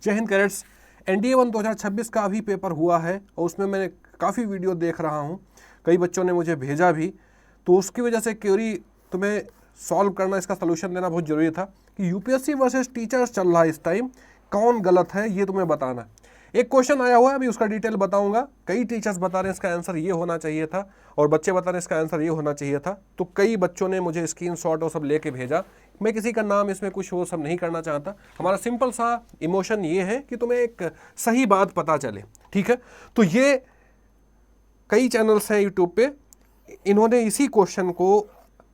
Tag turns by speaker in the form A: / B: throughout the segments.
A: जय Hind cadets. NDA 1 2026 का अभी पेपर हुआ है और उसमें मैंने काफ़ी वीडियो देख रहा हूँ, कई बच्चों ने मुझे भेजा भी, तो उसकी वजह से क्वेरी तुम्हें सॉल्व करना, इसका सलूशन देना बहुत ज़रूरी था कि यूपीएससी वर्सेस टीचर्स चल रहा है इस टाइम, कौन गलत है ये तुम्हें बताना। एक क्वेश्चन आया हुआ है, अभी उसका डिटेल बताऊंगा। कई टीचर्स बता रहे हैं इसका आंसर ये होना चाहिए था और बच्चे बता रहे हैं इसका आंसर ये होना चाहिए था। तो कई बच्चों ने मुझे स्क्रीनशॉट और सब लेके भेजा। मैं किसी का नाम इसमें कुछ वो सब नहीं करना चाहता। हमारा सिंपल सा इमोशन ये है कि तुम्हें एक सही बात पता चले, ठीक है। तो ये कई चैनल्स हैं यूट्यूब पे, इन्होंने इसी क्वेश्चन को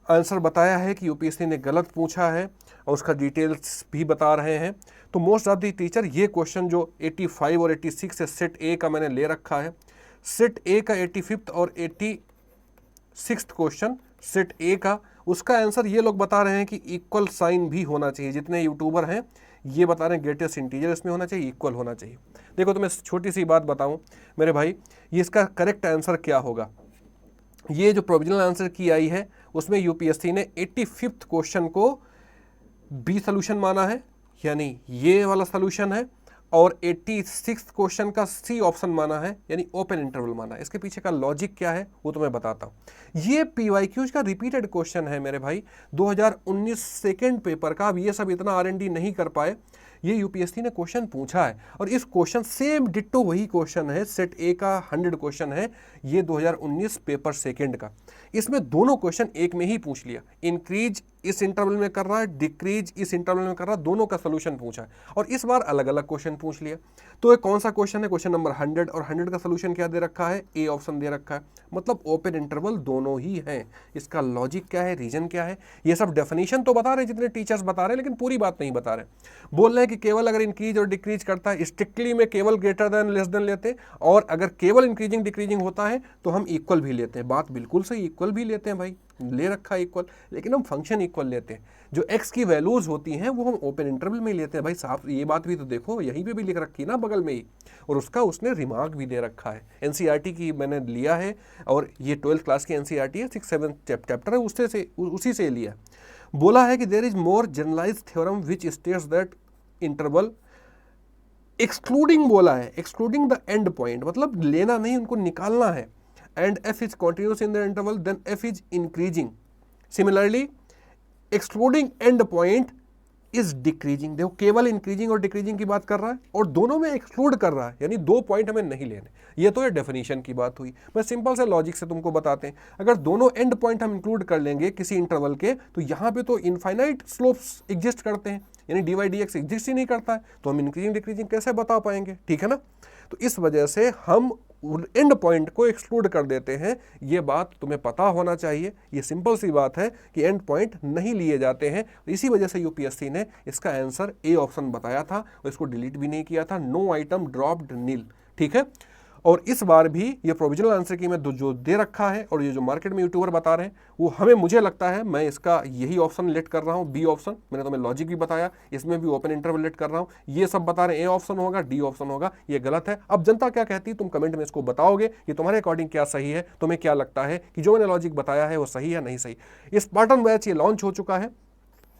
A: आंसर बताया है कि यूपीएससी ने गलत पूछा है और उसका डिटेल्स भी बता रहे हैं। तो मोस्ट ऑफ दी टीचर ये क्वेश्चन जो 85 और 86 है, सेट ए का मैंने ले रखा है। सेट ए का 85 और 86 क्वेश्चन सेट ए का, उसका आंसर ये लोग बता रहे हैं कि इक्वल साइन भी होना चाहिए। जितने यूट्यूबर हैं ये बता रहे हैं ग्रेटेस्ट इंटीजर इसमें होना चाहिए, इक्वल होना चाहिए। देखो तुम्हें छोटी सी बात बताऊं मेरे भाई, ये इसका करेक्ट आंसर क्या होगा। ये जो प्रोविजनल आंसर की आई है उसमें यूपीएससी ने 85th क्वेश्चन को बी सोल्यूशन माना है, यानी ये वाला सोल्यूशन है, और 86th क्वेश्चन का सी ऑप्शन माना है, यानी ओपन इंटरवल माना है। इसके पीछे का लॉजिक क्या है वो तुम्हें बताता हूं। ये पीवाईक्यूज का रिपीटेड क्वेश्चन है मेरे भाई, 2019 सेकेंड पेपर का। अब ये सब इतना आरएनडी नहीं कर पाए, ये यूपीएससी ने क्वेश्चन पूछा है और इस क्वेश्चन सेम डिट्टो वही क्वेश्चन है, सेट ए का 100 क्वेश्चन है, ये 2019 पेपर सेकेंड का। इसमें दोनों क्वेश्चन एक में ही पूछ लिया। इंक्रीज इस इंटरवल में कर रहा है, डिक्रीज इस इंटरवल में कर रहा है, दोनों का सोल्यूशन पूछा है और इस बार अलग अलग क्वेश्चन पूछ लिया। तो ये कौन सा क्वेश्चन है, क्वेश्चन नंबर 100, और 100 का सोल्यूशन क्या दे रखा है, ए ऑप्शन दे रखा है, मतलब ओपन इंटरवल दोनों ही हैं। इसका लॉजिक क्या है, रीजन क्या है, ये सब डेफिनेशन तो बता रहे हैं जितने टीचर्स बता रहे हैं, लेकिन पूरी बात नहीं बता रहे। बोल रहे हैं कि केवल अगर इंक्रीज और डिक्रीज करता है, स्ट्रिक्टली में केवल ग्रेटर देन लेस देन लेते हैं, और अगर केवल इंक्रीजिंग डिक्रीजिंग होता है तो हम इक्वल भी लेते हैं। बात बिल्कुल सही, इक्वल भी लेते हैं भाई, ले रखा है इक्वल, लेकिन हम फंक्शन इक्वल लेते हैं। जो एक्स की वैल्यूज होती हैं वो हम ओपन इंटरवल में लेते हैं भाई साहब। ये बात भी तो देखो, यहीं पे भी लिख रखी है ना बगल में ही, और उसका उसने रिमार्क भी दे रखा है। एनसीईआरटी की मैंने लिया है और ये 12th क्लास की एनसीईआरटी है, 6-7 चैप्टर है, उसी से लिया। बोला है कि there is more generalised theorem which states that interval excluding, बोला है एक्सक्लूडिंग द एंड पॉइंट, मतलब लेना नहीं, उनको निकालना है। And f is continuous in the interval, then f is increasing. Similarly, excluding end point is decreasing. देखो केवल इंक्रीजिंग और डिक्रीजिंग की बात कर रहा है और दोनों में एक्सक्लूड कर रहा है, यानी 2 पॉइंट हमें नहीं लेने। ये तो ये डेफिनेशन की बात हुई। मैं सिंपल से लॉजिक से तुमको बताते हैं, अगर दोनों एंड पॉइंट हम इंक्लूड कर लेंगे किसी इंटरवल के, तो यहाँ पे तो इनफाइनाइट स्लोप्स एग्जिस्ट करते हैं, यानी dy dx एग्जिस्ट ही नहीं करता है, तो हम इंक्रीजिंग डिक्रीजिंग कैसे बता पाएंगे, ठीक है ना। तो इस वजह से हम एंड पॉइंट को एक्सक्लूड कर देते हैं। ये बात तुम्हें पता होना चाहिए, ये सिंपल सी बात है कि एंड पॉइंट नहीं लिए जाते हैं। इसी वजह से यूपीएससी ने इसका आंसर ए ऑप्शन बताया था और इसको डिलीट भी नहीं किया था, नो आइटम ड्रॉप्ड नील, ठीक है। और इस बार भी ये प्रोविजनल आंसर की मैं जो दे रखा है और ये जो मार्केट में यूट्यूबर बता रहे हैं वो मुझे लगता है मैं इसका यही ऑप्शन लेट कर रहा हूँ, बी ऑप्शन। मैंने तुम्हें लॉजिक भी बताया, इसमें भी ओपन इंटरवल लेट कर रहा हूँ। ये सब बता रहे हैं ए ऑप्शन होगा, डी ऑप्शन होगा, ये गलत है। अब जनता क्या कहती है तुम कमेंट में इसको बताओगे कि तुम्हारे अकॉर्डिंग क्या सही है, तुम्हें क्या लगता है कि जो मैंने लॉजिक बताया है वो सही है नहीं सही। इस स्पार्टन बैच ये लॉन्च हो चुका है,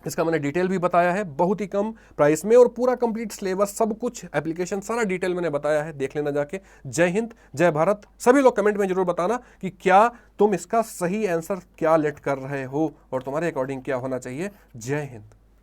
A: इसका मैंने डिटेल भी बताया है, बहुत ही कम प्राइस में और पूरा कंप्लीट सिलेबस, सब कुछ एप्लीकेशन सारा डिटेल मैंने बताया है, देख लेना जाके। जय हिंद, जय भारत। सभी लोग कमेंट में जरूर बताना कि क्या तुम इसका सही आंसर क्या लेट कर रहे हो और तुम्हारे अकॉर्डिंग क्या होना चाहिए। जय हिंद।